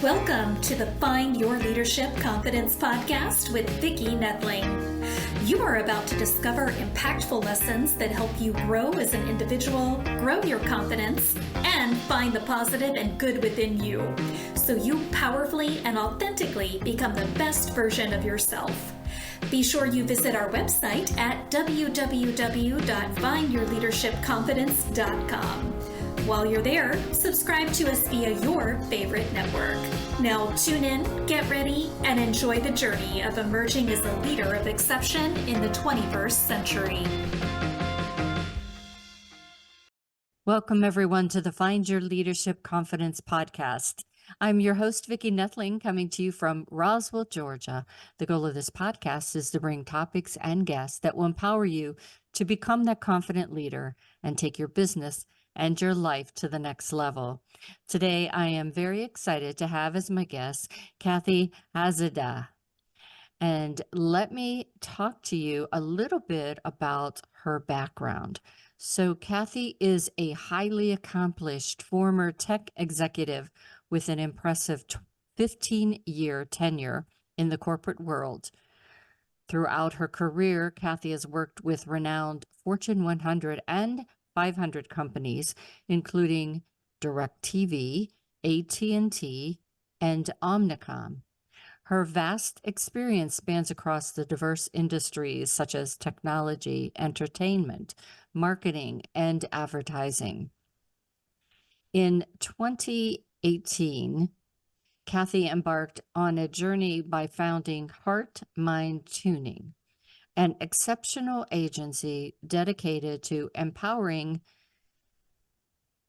Welcome to the Find Your Leadership Confidence podcast with Vicki Nedling. You are about to discover impactful lessons that help you grow as an individual, grow your confidence, and find the positive and good within you, so you powerfully and authentically become the best version of yourself. Be sure you visit our website at www.findyourleadershipconfidence.com. While you're there, subscribe to us via your favorite network. Now tune in, get ready, and enjoy the journey of emerging as a leader of exception in the 21st century. Welcome, everyone, to the Find Your Leadership Confidence podcast. I'm your host, Vicki Nedling, coming to you from Roswell, Georgia. The goal of this podcast is to bring topics and guests that will empower you to become that confident leader and take your business and your life to the next level. Today, I am very excited to have as my guest, Kathy Hadizadeh. And let me talk to you a little bit about her background. So Kathy is a highly accomplished former tech executive with an impressive 15-year tenure in the corporate world. Throughout her career, Kathy has worked with renowned Fortune 100 and 500 companies, including DirecTV, AT&T, and Omnicom. Her vast experience spans across the diverse industries such as technology, entertainment, marketing, and advertising. In 2018, Kathy embarked on a journey by founding Heart Mind Tuning, an exceptional agency dedicated to empowering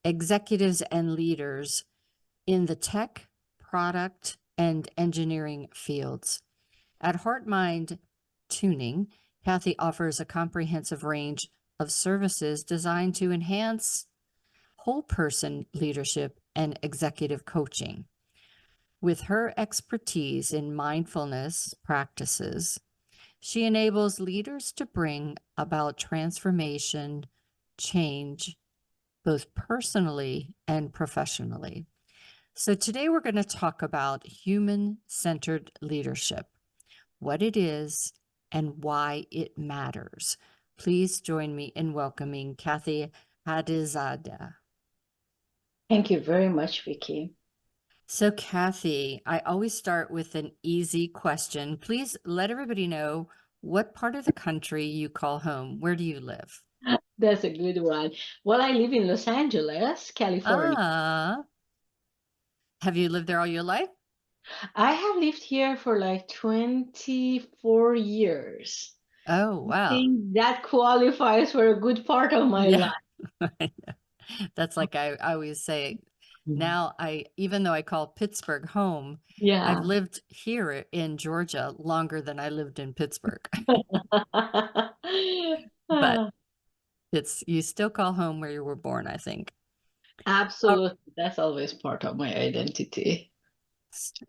executives and leaders in the tech, product, and engineering fields. At Heart Mind Tuning, Kathy offers a comprehensive range of services designed to enhance whole person leadership and executive coaching. With her expertise in mindfulness practices, she enables leaders to bring about transformation, change, both personally and professionally. So today we're going to talk about human-centered leadership, what it is, and why it matters. Please join me in welcoming Kathy Hadizadeh. Thank you very much, Vicki. So Kathy, I always start with an easy question. Please let everybody know what part of the country you call home. Where do you live? That's a good one. Well, I live in Los Angeles, California. Have you lived there all your life? I have lived here for like 24 years. Oh, I wow. think that qualifies for a good part of my Yeah. life. That's like I always say. Now, even though I call Pittsburgh home, Yeah. I've lived here in Georgia longer than I lived in Pittsburgh. But you still call home where you were born, I think. Absolutely. That's always part of my identity.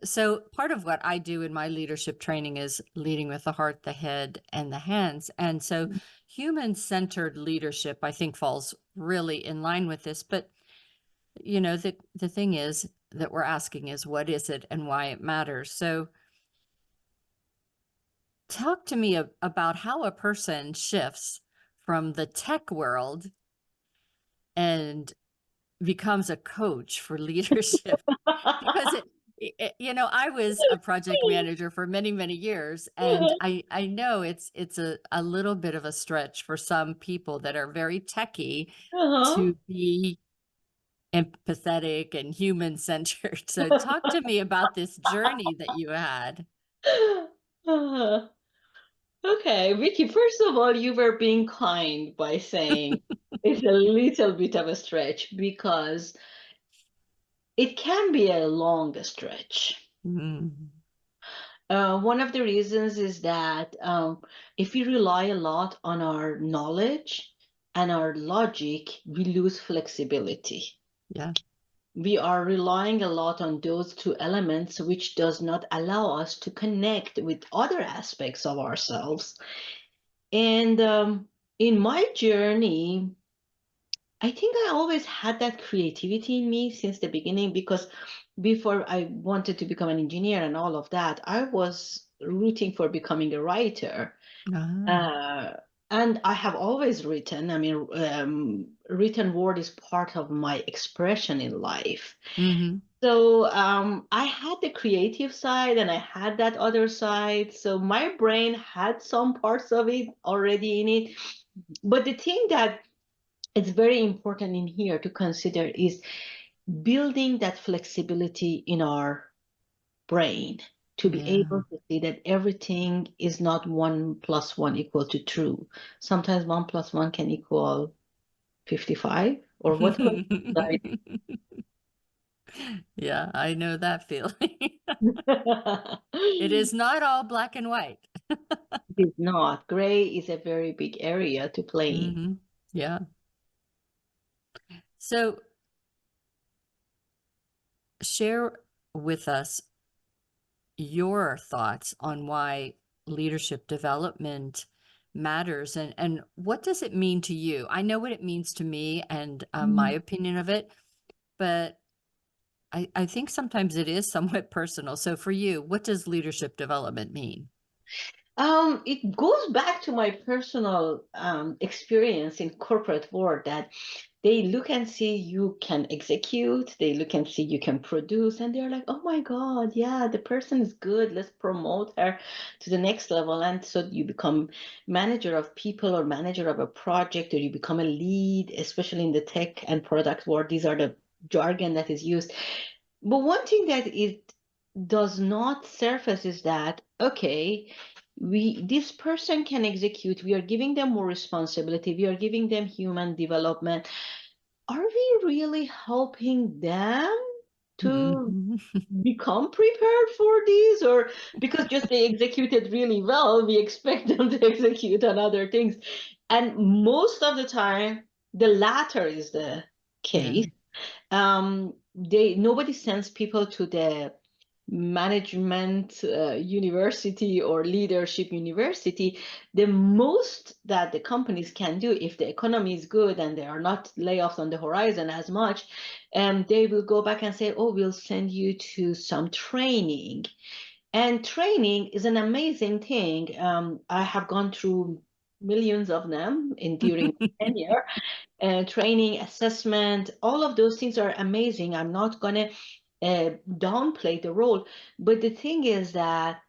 So part of what I do in my leadership training is leading with the heart, the head, and the hands. And so human-centered leadership, I think, falls really in line with this. But you know, the thing is that we're asking is what is it and why it matters. So talk to me about how a person shifts from the tech world and becomes a coach for leadership. Because I was a project manager for many, many years, and I know it's a little bit of a stretch for some people that are very techy to be empathetic and human-centered. So talk to me about this journey that you had. Okay, Vicky, first of all, you were being kind by saying it's a little bit of a stretch because it can be a long stretch. Mm. One of the reasons is that if we rely a lot on our knowledge and our logic, we lose flexibility. Yeah. We are relying a lot on those two elements, which does not allow us to connect with other aspects of ourselves. And in my journey, I think I always had that creativity in me since the beginning because before I wanted to become an engineer and all of that, I was rooting for becoming a writer. Ah. Uh, and I have always written. I mean, written word is part of my expression in life. Mm-hmm. So I had the creative side and I had that other side. So my brain had some parts of it already in it. But the thing that is very important in here to consider is building that flexibility in our brain to be Yeah. able to see that everything is not 1 + 1 equal to true. Sometimes 1 + 1 can equal 55 or whatever. Like, Yeah, I know that feeling. It is not all black and white. it's not. Gray is a very big area to play in. Mm-hmm. Yeah. So share with us your thoughts on why leadership development matters and what does it mean to you? I know what it means to me and my opinion of it, but I think sometimes it is somewhat personal. So for you, what does leadership development mean? It goes back to my personal experience in corporate world that they look and see you can execute, they look and see you can produce, and they're like, oh my God, yeah, the person is good. Let's promote her to the next level. And so you become manager of people or manager of a project, or you become a lead, especially in the tech and product world. These are the jargon that is used. But one thing that it does not surface is that, okay, this person can execute, we are giving them more responsibility, we are giving them human development. Are we really helping them to Mhm. become prepared for these, or because just they executed really well we expect them to execute on other things? And most of the time the latter is the Yeah. case. Nobody sends people to the management university or leadership university. The most that the companies can do, if the economy is good and there are not layoffs on the horizon as much, they will go back and say, oh, we'll send you to some training. And training is an amazing thing. I have gone through millions of them in during my tenure. Training, assessment, all of those things are amazing. I'm not going to downplay the role. But the thing is that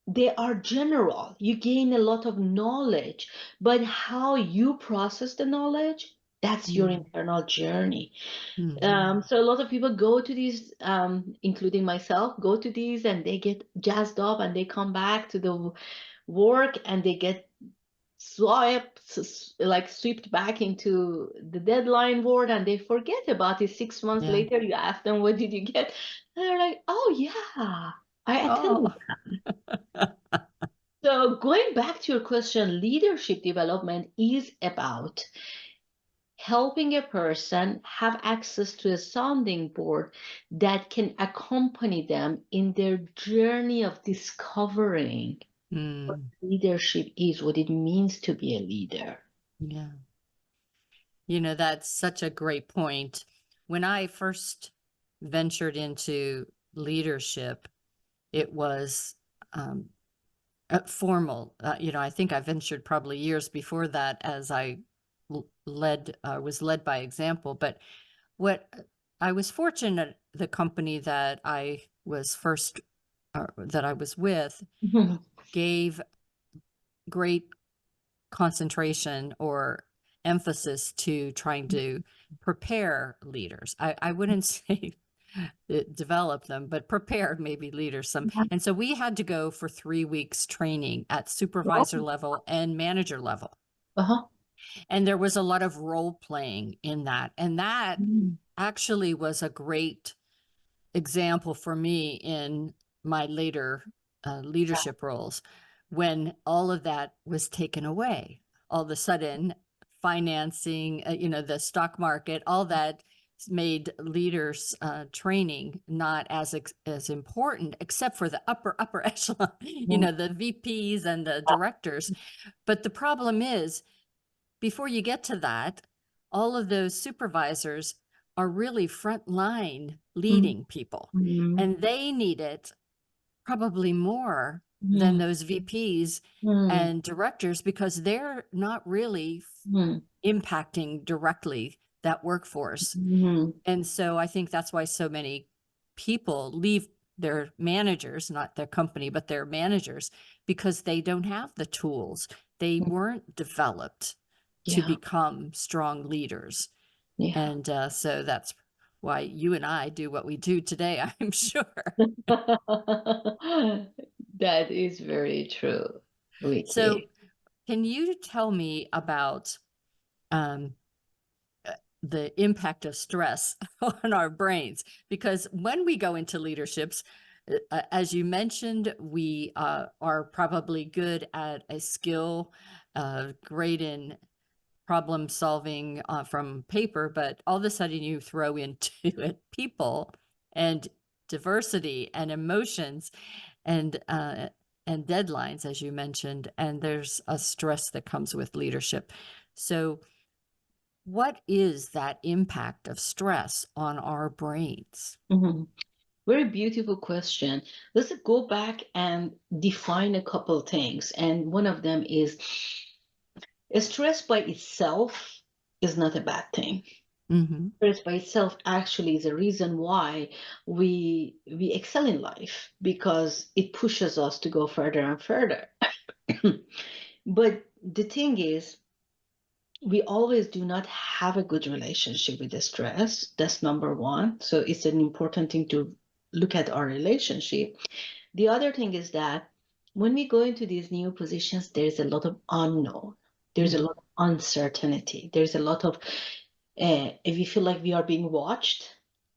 they are general. You gain a lot of knowledge, but how you process the knowledge, that's your Mm. internal journey. Mhm. So a lot of people go to these, including myself, go to these and they get jazzed up and they come back to the work and they get swept back into the deadline board and they forget about it. 6 months Yeah. later you ask them, what did you get? And they're like, oh yeah, I attended. Oh. So going back to your question, leadership development is about helping a person have access to a sounding board that can accompany them in their journey of discovering what Mm. leadership is, what it means to be a leader. Yeah. You know, that's such a great point. When I first ventured into leadership, it was formal. You know, I think I ventured probably years before that as I was led by example. But what I was fortunate, the company that I was first, that I was with, gave great concentration or emphasis to trying to prepare leaders. I wouldn't say develop them, but prepare maybe leaders some. And so we had to go for 3 weeks training at supervisor level and manager level. Uh-huh. And there was a lot of role playing in that. And that actually was a great example for me in my later leadership roles when all of that was taken away. All of a sudden, financing, you know, the stock market, all that made leaders training not as important, except for the upper echelon, you know, the VPs and the directors. But the problem is, before you get to that, all of those supervisors are really frontline Mm, leading people, mm, and they need it probably more than mm, those VPs mm, and directors because they're not really mm, impacting directly that workforce. mm, And so I think that's why so many people leave their managers, not their company, but their managers, because they don't have the tools. They mm. weren't developed to Yeah, become strong leaders. yeah. And so that's why you and I do what we do today, I'm sure. That is very true, So Vicky. can you tell me about um, the impact of stress on our brains? Because when we go into leaderships, as you mentioned, we are probably good at a skill, great in problem solving from paper, but all of a sudden you throw into it people and diversity and emotions and deadlines, as you mentioned, and there's a stress that comes with leadership. So what is that impact of stress on our brains? Mhm. Very beautiful question. Let's go back and define a couple things. And one of them is stress by itself is not a bad thing. Mm-hmm. Stress by itself actually is a reason why we excel in life because it pushes us to go further and further. But the thing is, we always do not have a good relationship with the stress. That's number one. So it's an important thing to look at our relationship. The other thing is that when we go into these new positions, there's a lot of unknown. There's a Mm-hmm. lot of uncertainty. There's a lot of, if we feel like we are being watched,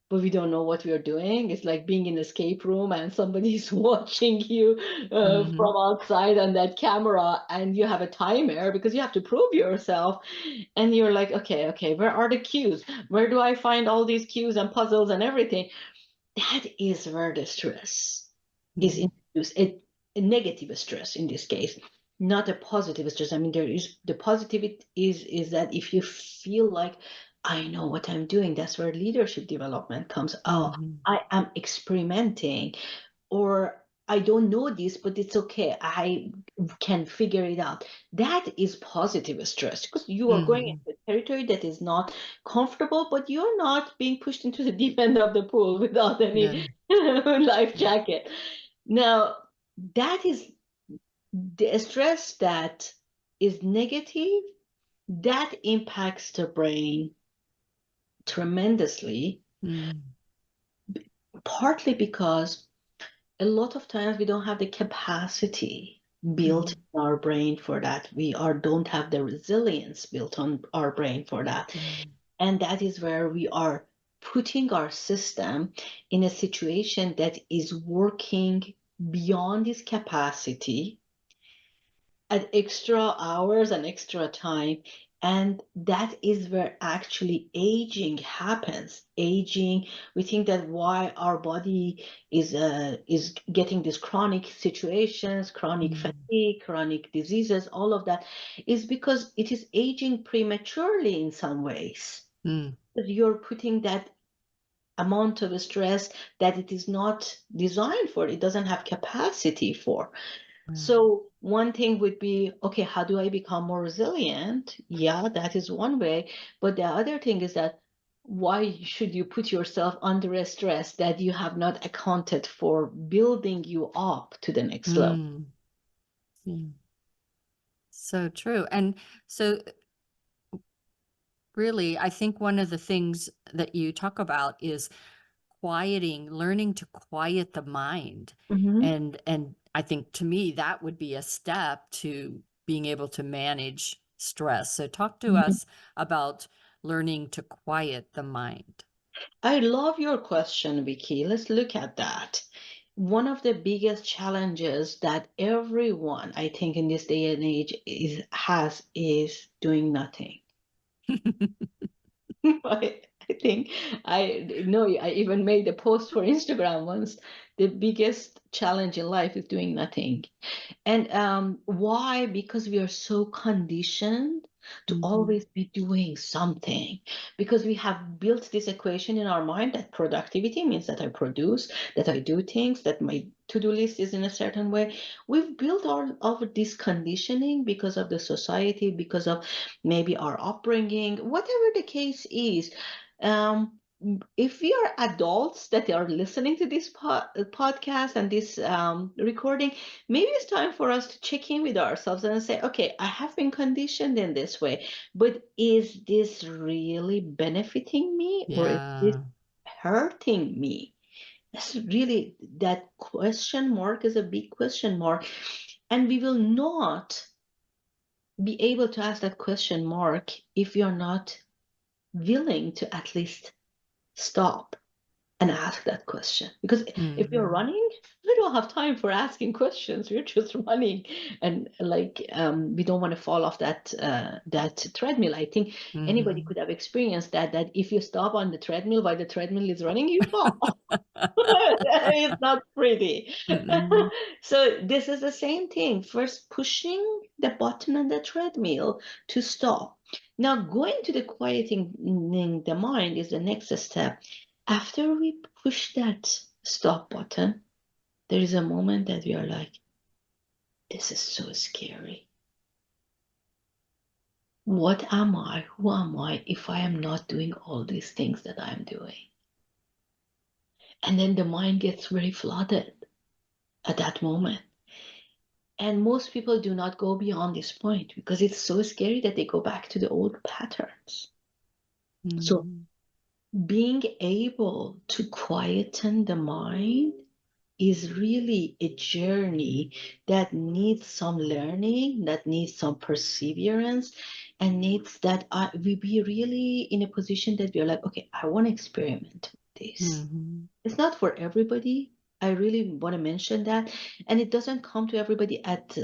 but we don't know what we are doing. It's like being in an escape room and somebody's watching you Mm-hmm. from outside on that camera, and you have a timer because you have to prove yourself. And you're like, okay, okay, where are the cues? Where do I find all these cues and puzzles and everything? That is where the stress is Mm-hmm. introduced, a negative stress in this case, not a positive stress. I mean, there is the positive is that if you feel like I know what I'm doing, that's where leadership development comes. Oh, Mm-hmm. I am experimenting, or I don't know this, but it's okay. I can figure it out. That is positive stress because you are going Mm-hmm. into a territory that is not comfortable, but you're not being pushed into the deep end of the pool without Yeah. any life jacket. Now, that is the stress that is negative, that impacts the brain tremendously, Mm-hmm. partly because a lot of times we don't have the capacity built in our brain for that. We are don't have the resilience built on our brain for that. Mm-hmm. And that is where we are putting our system in a situation that is working beyond its capacity at extra hours and extra time. And that is where actually aging happens. Aging, we think that why our body is getting these chronic situations, chronic fatigue, chronic diseases, all of that is because it is aging prematurely in some ways. Mm-hmm. You're putting that amount of stress that it is not designed for, it doesn't have capacity for. So one thing would be, okay, how do I become more resilient? Yeah, that is one way. But the other thing is that why should you put yourself under a stress that you have not accounted for building you up to the next level? Mm-hmm. Yeah. So true. And so really, I think one of the things that you talk about is quieting, learning to quiet the mind. Mhm. And I think to me that would be a step to being able to manage stress. So talk to Mhm. us about learning to quiet the mind. I love your question, Vicky. Let's look at that. One of the biggest challenges that everyone, I think, in this day and age is doing nothing. I think I know I even made a post for Instagram once. The biggest challenge in life is doing nothing. And why? Because we are so conditioned. to Mhm. always be doing something, because we have built this equation in our mind that productivity means that I produce, that I do things, that my to-do list is in a certain way. We've built all of this conditioning because of the society, because of maybe our upbringing, whatever the case is. Um, if we are adults that are listening to this podcast and this recording, maybe it's time for us to check in with ourselves and say, okay, I have been conditioned in this way, but is this really benefiting me, or is this Yeah. hurting me? That's really, that question mark is a big question mark. And we will not be able to ask that question mark if you're not willing to at least stop and ask that question. Because if you're Mhm. running, we don't have time for asking questions. We're just running, and like we don't want to fall off that treadmill. I think anybody Mhm. could have experienced that if you stop on the treadmill while the treadmill is running, you fall. It's not pretty. Mm-mm. So this is the same thing. First, pushing the button on the treadmill to stop. Now, going to the quieting the mind is the next step. After we push that stop button, there is a moment that we are like, this is so scary. What am I? Who am I if I am not doing all these things that I'm doing? And then the mind gets very flooded at that moment. And most people do not go beyond this point because it's so scary that they go back to the old patterns. So Mhm. being able to quieten the mind is really a journey that needs some learning, that needs some perseverance, and needs that we be really in a position that we're like, okay, I want to experiment with this. Mhm. It's not for everybody. I really want to mention that, and it doesn't come to everybody at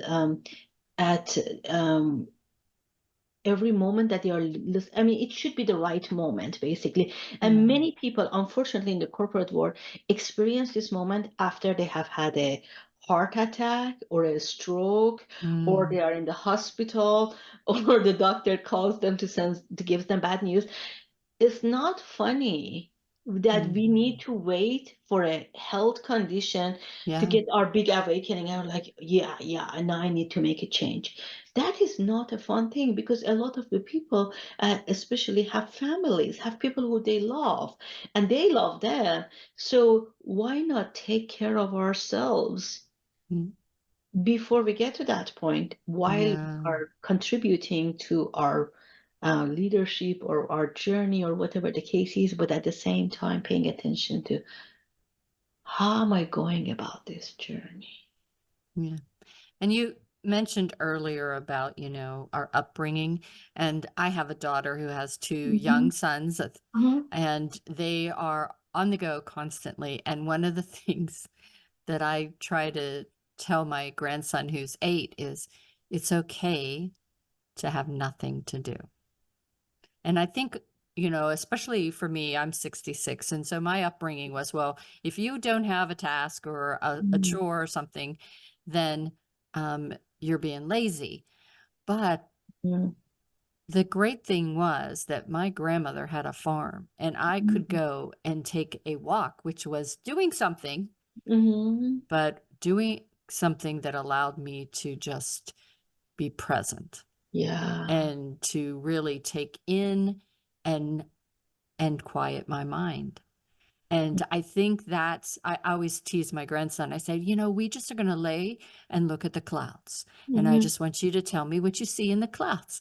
every moment that they are listening. I mean, it should be the right moment, basically. And Mhm. many people, unfortunately, in the corporate world, experience this moment after they have had a heart attack or a stroke, or they Mm. are in the hospital, or the doctor calls them to give them bad news. It's not funny that we need Mhm. to wait for a health condition to Yeah. get our big awakening. And we're like, yeah, and now I need to make a change. That is not a fun thing, because a lot of the people, especially, have families, have people who they love, and they love them. So why not take care of ourselves Mm. before we get to that point, while we Yeah. are contributing to our leadership or our journey or whatever the case is, but at the same time paying attention to how am I going about this journey? Yeah. And you mentioned earlier about, our upbringing, and I have a daughter who has two Mm-hmm. young sons, and they are on the go constantly. And one of the things that I try to tell my grandson who's 8 is it's okay to have nothing to do. And I think, especially for me, I'm 66. And so my upbringing was, well, if you don't have a task or a Mm-hmm. chore or something, then you're being lazy. But the great thing was that my grandmother had a farm and I could go and take a walk, which was doing something, Mm-hmm. but doing something that allowed me to just be present Yeah. and to really take in and quiet my mind. And I think I always tease my grandson. I say, we just are going to lay and look at the clouds. And I Mm-hmm. just want you to tell me what you see in the clouds.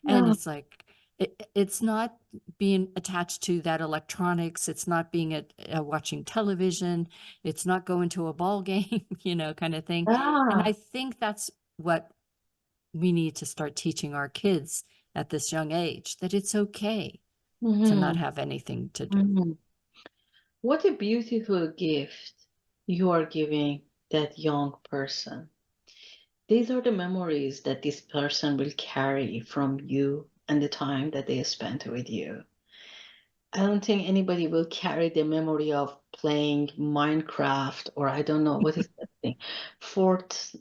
And Yeah. it's like, it's not being attached to that electronics. It's not being watching television. It's not going to a ball game, kind of thing. And Yeah. I think that's what we need to start teaching our kids at this young age, that it's okay to not Mm-hmm. have anything to do. Mm-hmm. What a beautiful gift you are giving that young person. These are the memories that this person will carry from you and the time that they spent with you. I don't think anybody will carry the memory of playing Minecraft, or I don't know what is that thing, Fortnite.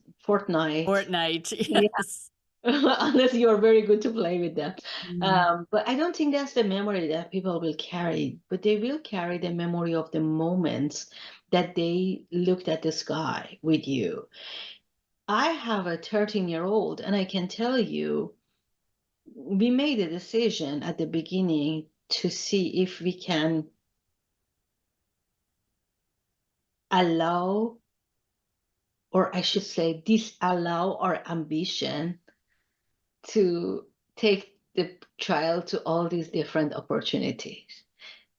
Fortnite, Yeah, yes. unless you're very good to play with them. Mm. But I don't think that's the memory that people will carry, but they will carry the memory of the moments that they looked at the sky with you. I have a 13-year-old, and I can tell you, we made a decision at the beginning to see if we can allow, or I should say, disallow our ambition to take the child to all these different opportunities.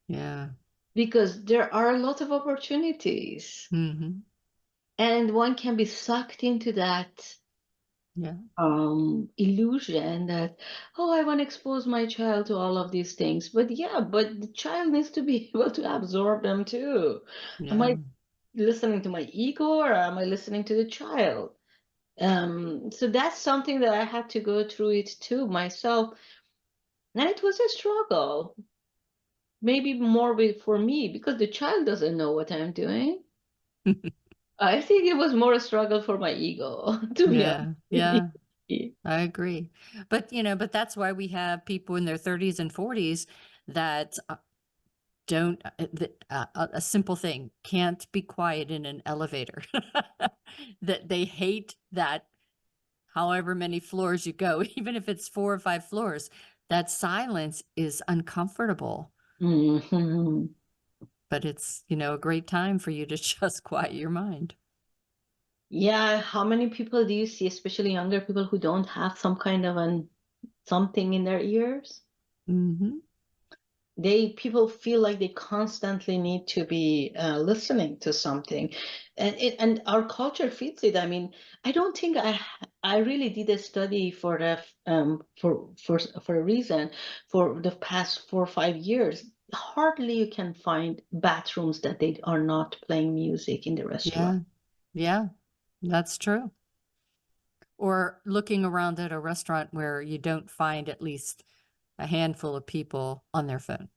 Yeah. Because there are a lot of opportunities, Hmm. and one can be sucked into that Yeah. illusion that, oh, I want to expose my child to all of these things. But yeah, but the child needs to be able to absorb them too. Am Yeah. I listening to my ego, or am I listening to the child? So that's something that I had to go through it too myself. And it was a struggle, maybe more for me, because the child doesn't know what I'm doing. I think it was more a struggle for my ego, to be honest Yeah. with Yeah. you. I agree. But, but that's why we have people in their 30s and 40s that don't, a simple thing, can't be quiet in an elevator. That they hate that however many floors you go, even if it's 4 or 5 floors, that silence is uncomfortable. Mhm. But it's, a great time for you to just quiet your mind. Yeah, how many people do you see, especially younger people, who don't have some kind of something in their ears? Hmm. People feel like they constantly need to be listening to something, and our culture feeds it. I mean, I don't think I really did a study for the for a reason. For the past 4 or 5 years, hardly you can find bathrooms that they are not playing music in the restaurant. Yeah. Yeah. That's true. Or looking around at a restaurant where you don't find at least a handful of people on their phone.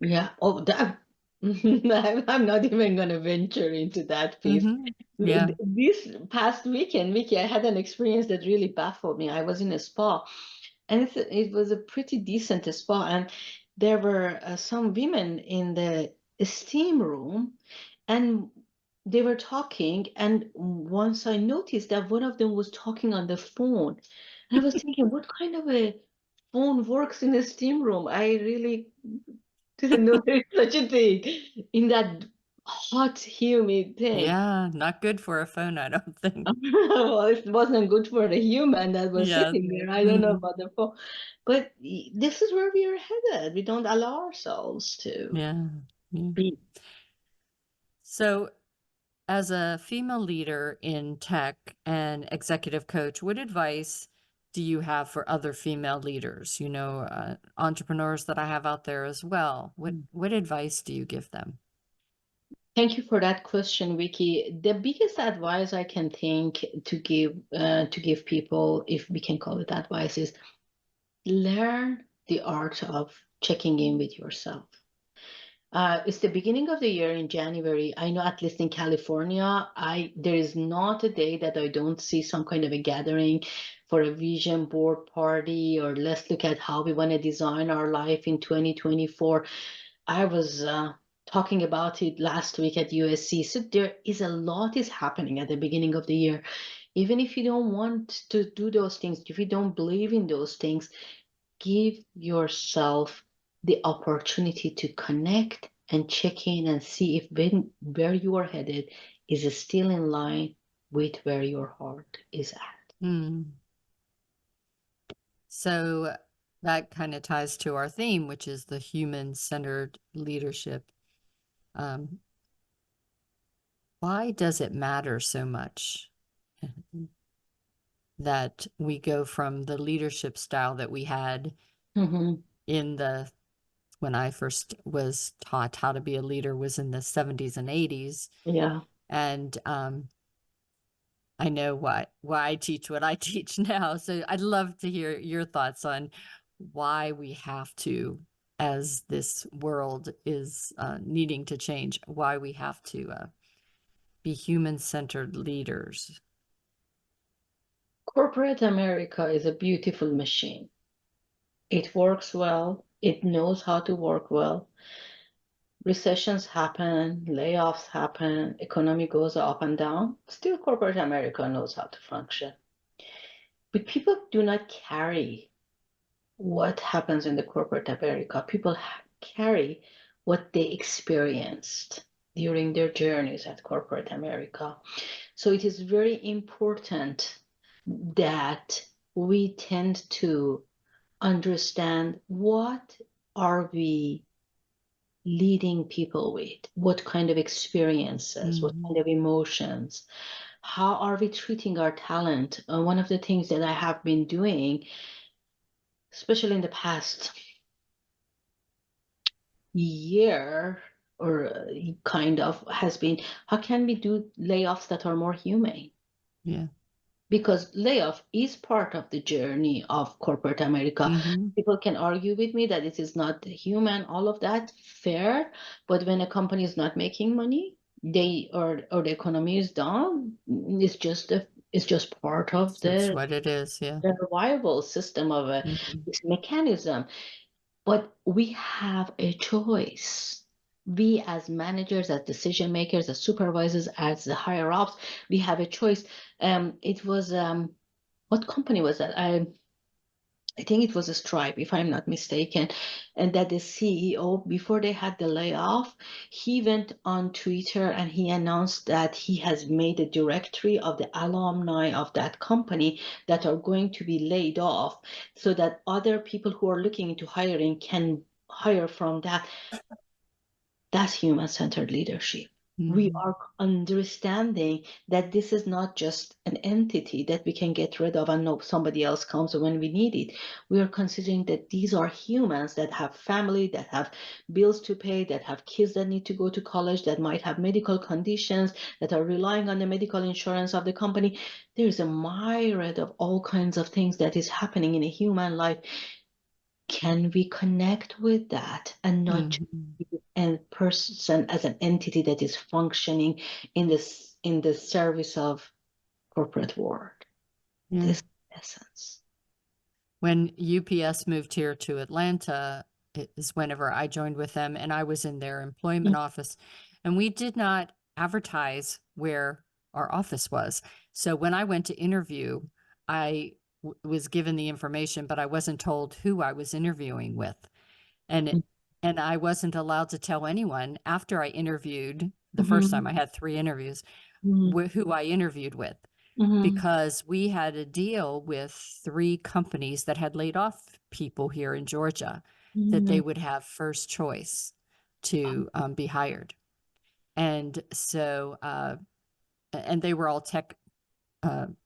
Yeah. Oh, that I'm not even going to venture into that piece. Hmm. Yeah. This past weekend, Vicky, I had an experience that really baffled me. I was in a spa, and it was a pretty decent spa, and there were some women in the steam room, and they were talking. And once I noticed that one of them was talking on the phone, and I was thinking, what kind of a phone works in a steam room? I really didn't know there's such a thing in that hot, humid thing. Yeah. Not good for a phone, I don't think. Well, it wasn't good for the human that was Yeah. sitting there. I don't know Hmm. about the phone. But this is where we are headed. We don't allow ourselves to Yeah. Yeah. be. So, as a female leader in tech and executive coach, what advice do you have for other female leaders, entrepreneurs that I have out there as well? What advice do you give them? Thank you for that question, Vicky. The biggest advice I can think to give people, if we can call it advice, is learn the art of checking in with yourself. It's the beginning of the year in January. I know at least in California, I there is not a day that I don't see some kind of a gathering for a vision board party, or let's look at how we want to design our life in 2024. I was talking about it last week at USC. So there is a lot is happening at the beginning of the year. Even if you don't want to do those things, if you don't believe in those things, give yourself the opportunity to connect and check in and see if where you are headed is still in line with where your heart is at. Hmm. So that kind of ties to our theme, which is the human-centered leadership. Um, why does it matter so much that we go from the leadership style that we had Mm-hmm. in when I first was taught how to be a leader was in the 70s and 80s. Yeah. And I know why I teach what I teach now. So I'd love to hear your thoughts on why we have to, as this world is needing to change, why we have to be human-centered leaders. Corporate America is a beautiful machine. It works well. It knows how to work well. Recessions happen, layoffs happen, economy goes up and down. Still, corporate America knows how to function. But people do not carry what happens in the corporate America. People carry what they experienced during their journeys at corporate America. So it is very important that we tend to understand what are we leading people with, what kind of experiences, what Mm-hmm. kind of emotions, how are we treating our talent. One of the things that I have been doing, especially in the past year or kind of, has been how can we do layoffs that are more humane? Yeah. Because layoff is part of the journey of corporate America. Mm-hmm. People can argue with me that it is not human, all of that, fair. But when a company is not making money, they or the economy is down, it's just part of It's what it is. Yeah. the survival system of Mm-hmm. this mechanism. But we have a choice. We, as managers, as decision makers, as supervisors, as the higher ups, we have a choice. It was what company was that? I think it was a Stripe, if I'm not mistaken, and that the CEO, before they had the layoff, he went on Twitter and he announced that he has made a directory of the alumni of that company that are going to be laid off, so that other people who are looking into hiring can hire from that. That's human-centered leadership. We Mm-hmm. are understanding that this is not just an entity that we can get rid of and know somebody else comes when we need it. We are considering that these are humans that have family, that have bills to pay, that have kids that need to go to college, that might have medical conditions, that are relying on the medical insurance of the company. There's a myriad of all kinds of things that is happening in a human life. Can we connect with that and not just Mm-hmm. see a person as an entity that is functioning in the service of corporate world? Yeah. This essence. When UPS moved here to Atlanta, it is whenever I joined with them, and I was in their employment office, and we did not advertise where our office was. So when I went to interview, I was given the information, but I wasn't told who I was interviewing with. And and I wasn't allowed to tell anyone after I interviewed the first Mhm, time. I had 3 interviews, mhm, who I interviewed with, mhm, because we had a deal with 3 companies that had laid off people here in Georgia, that they mhm, would have first choice to be hired. And so, and they were all tech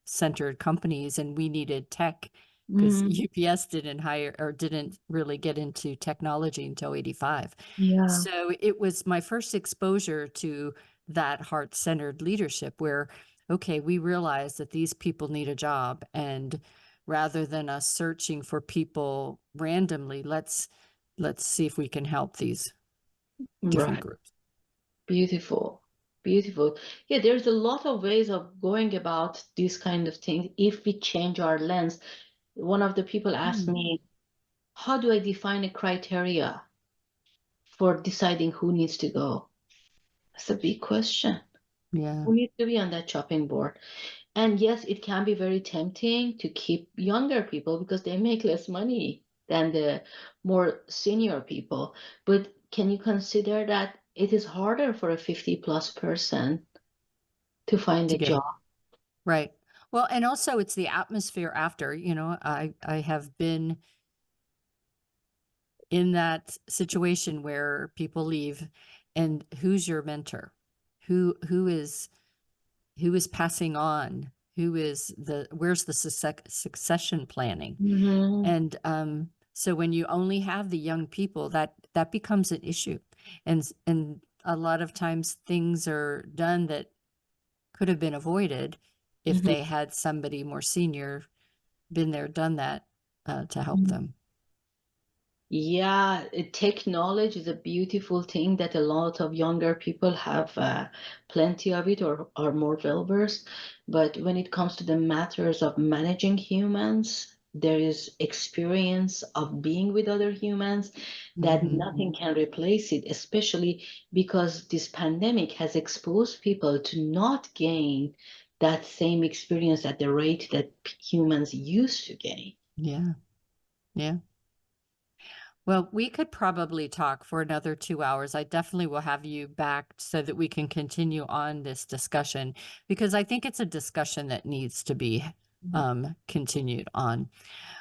centered companies, and we needed tech because mhm. UPS didn't hire or didn't really get into technology until 85. Yeah, So it was my first exposure to that heart-centered leadership where, okay, we realize that these people need a job, and rather than us searching for people randomly, let's see if we can help these different right. groups. Beautiful. Beautiful. Yeah, there's a lot of ways of going about these kind of things if we change our lens. One of the people asked Hmm. me, how do I define a criteria for deciding who needs to go? That's a big question. Yeah. Who needs to be on that chopping board? And yes, it can be very tempting to keep younger people because they make less money than the more senior people. But can you consider that it is harder for a 50 plus person to find To a get job? it right. Well, and also it's the atmosphere after, I have been in that situation where people leave, and who's your mentor? Who is passing on? Where's the succession planning? Hmm. And so when you only have the young people, that becomes an issue. And a lot of times things are done that could have been avoided if Hmm. they had somebody more senior been there, done that, to help them. Yeah, technology is a beautiful thing that a lot of younger people have plenty of it or are more well versed. But when it comes to the matters of managing humans, there is experience of being with other humans that Hmm. nothing can replace it, especially because this pandemic has exposed people to not gain that same experience at the rate that humans used to gain. Yeah. Yeah. Well, we could probably talk for another 2 hours. I definitely will have you back so that we can continue on this discussion because I think it's a discussion that needs to be continued on.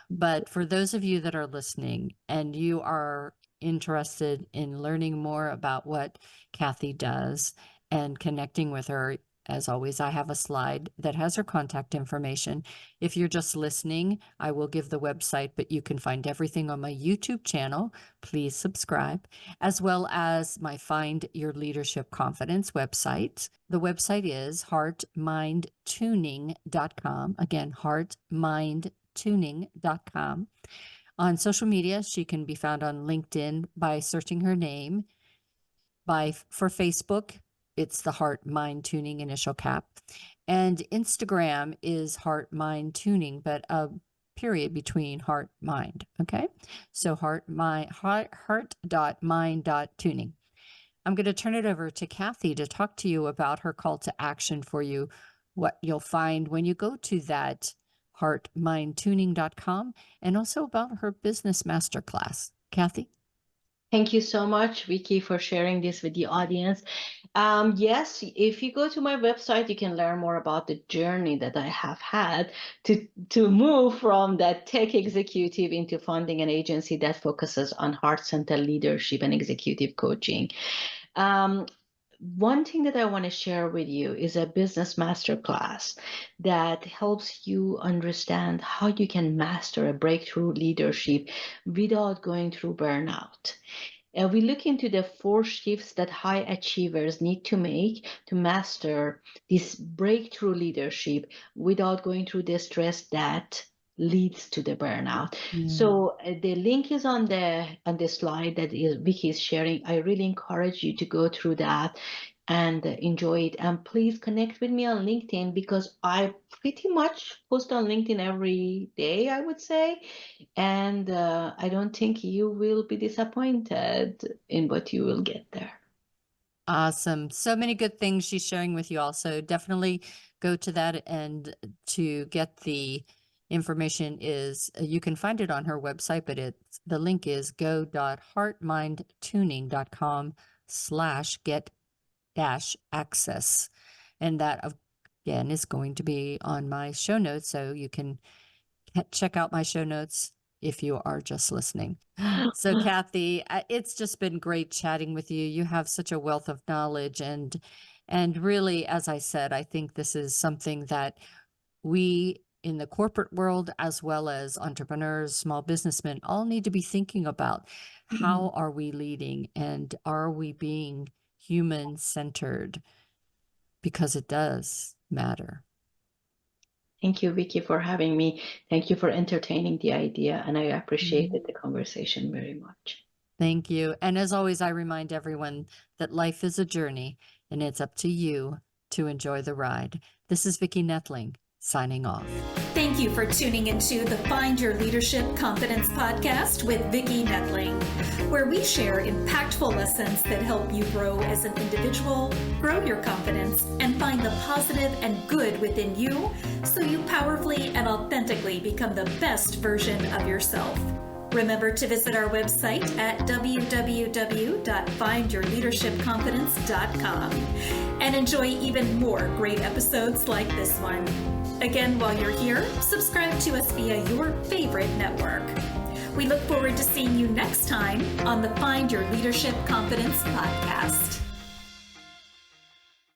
But for those of you that are listening and you are interested in learning more about what Kathy does and connecting with her, as always, I have a slide that has her contact information. If you're just listening, I will give the website, but you can find everything on my YouTube channel. Please subscribe, as well as my Find Your Leadership Confidence website. The website is heartmindtuning.com. Again, heartmindtuning.com. On social media, she can be found on LinkedIn by searching her name. For Facebook, it's the Heart Mind Tuning initial cap. And Instagram is Heart Mind Tuning, but a period between heart mind. Okay. So heart.mind.tuning. I'm going to turn it over to Kathy to talk to you about her call to action for you, what you'll find when you go to that heartmindtuning.com, and also about her business masterclass. Kathy? Thank you so much, Vicky, for sharing this with the audience. Yes, if you go to my website, you can learn more about the journey that I have had to move from that tech executive into funding an agency that focuses on heart-centered leadership and executive coaching. Um, One thing that I want to share with you is a business masterclass that helps you understand how you can master a breakthrough leadership without going through burnout. We look into the 4 shifts that high achievers need to make to master this breakthrough leadership without going through the stress that leads to the burnout. Yeah. So the link is on the slide that Vicky is sharing. I really encourage you to go through that and enjoy it. And please connect with me on LinkedIn because I pretty much post on LinkedIn every day, I would say. And I don't think you will be disappointed in what you will get there. Awesome. So many good things she's sharing with you also. Definitely go to that, and to get the information is you can find it on her website, but the link is go.heartmindtuning.com/get-access. And that again is going to be on my show notes, so you can check out my show notes if you are just listening. So Kathy, it's just been great chatting with you. You have such a wealth of knowledge, and really, as I said, I think this is something that we in the corporate world, as well as entrepreneurs, small businessmen, all need to be thinking about. How are we leading, and are we being human-centered? Because it does matter. Thank you, Vicky, for having me. Thank you for entertaining the idea, and I appreciated the conversation very much. Thank you. And as always, I remind everyone that life is a journey, and it's up to you to enjoy the ride. This is Vicky Nettling, signing off. Thank you for tuning into the Find Your Leadership Confidence podcast with Vicky Nettling, where we share impactful lessons that help you grow as an individual, grow your confidence, and find the positive and good within you so you powerfully and authentically become the best version of yourself. Remember to visit our website at www.findyourleadershipconfidence.com and enjoy even more great episodes like this one. Again, while you're here, subscribe to us via your favorite network. We look forward to seeing you next time on the Find Your Leadership Confidence podcast.